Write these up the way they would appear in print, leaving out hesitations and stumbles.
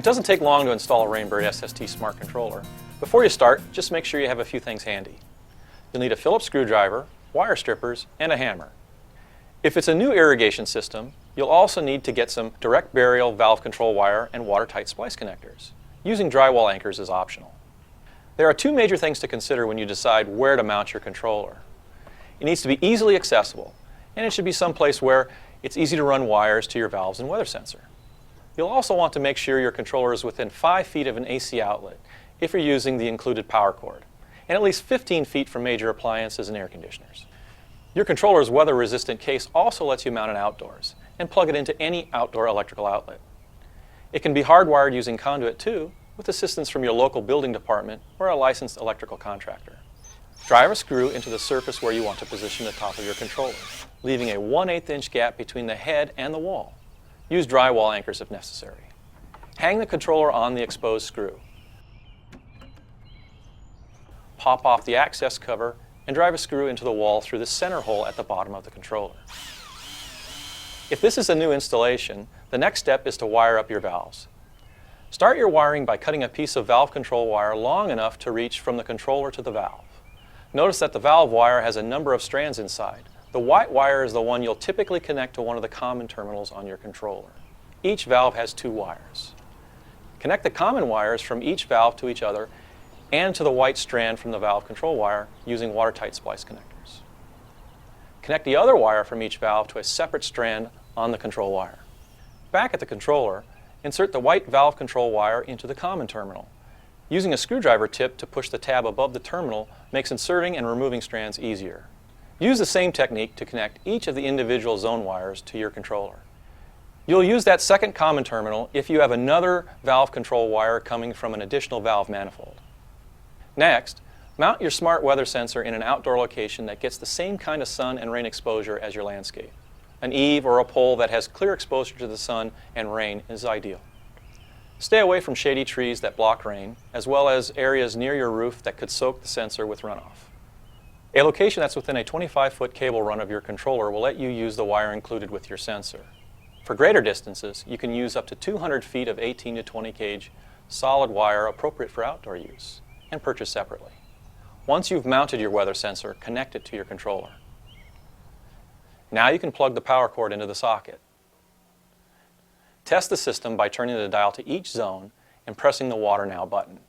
It doesn't take long to install a Rainbird SST smart controller. Before you start, just make sure you have a few things handy. You'll need a Phillips screwdriver, wire strippers, and a hammer. If it's a new irrigation system, you'll also need to get some direct burial valve control wire and watertight splice connectors. Using drywall anchors is optional. There are two major things to consider when you decide where to mount your controller. It needs to be easily accessible, and it should be someplace where it's easy to run wires to your valves and weather sensor. You'll also want to make sure your controller is within 5 feet of an AC outlet if you're using the included power cord, and at least 15 feet from major appliances and air conditioners. Your controller's weather-resistant case also lets you mount it outdoors and plug it into any outdoor electrical outlet. It can be hardwired using conduit too, with assistance from your local building department or a licensed electrical contractor. Drive a screw into the surface where you want to position the top of your controller, leaving a 1/8 inch gap between the head and the wall. Use drywall anchors if necessary. Hang the controller on the exposed screw. Pop off the access cover and drive a screw into the wall through the center hole at the bottom of the controller. If this is a new installation, the next step is to wire up your valves. Start your wiring by cutting a piece of valve control wire long enough to reach from the controller to the valve. Notice that the valve wire has a number of strands inside. The white wire is the one you'll typically connect to one of the common terminals on your controller. Each valve has 2 wires. Connect the common wires from each valve to each other and to the white strand from the valve control wire using watertight splice connectors. Connect the other wire from each valve to a separate strand on the control wire. Back at the controller, insert the white valve control wire into the common terminal. Using a screwdriver tip to push the tab above the terminal makes inserting and removing strands easier. Use the same technique to connect each of the individual zone wires to your controller. You'll use that second common terminal if you have another valve control wire coming from an additional valve manifold. Next, mount your smart weather sensor in an outdoor location that gets the same kind of sun and rain exposure as your landscape. An eave or a pole that has clear exposure to the sun and rain is ideal. Stay away from shady trees that block rain, as well as areas near your roof that could soak the sensor with runoff. A location that's within a 25-foot cable run of your controller will let you use the wire included with your sensor. For greater distances, you can use up to 200 feet of 18 to 20 gauge solid wire appropriate for outdoor use, and purchase separately. Once you've mounted your weather sensor, connect it to your controller. Now you can plug the power cord into the socket. Test the system by turning the dial to each zone and pressing the Water Now button.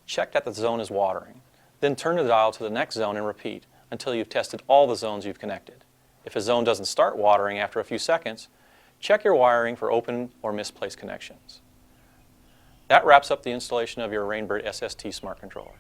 Check that the zone is watering. Then turn the dial to the next zone and repeat until you've tested all the zones you've connected. If a zone doesn't start watering after a few seconds, check your wiring for open or misplaced connections. That wraps up the installation of your Rainbird SST smart controller.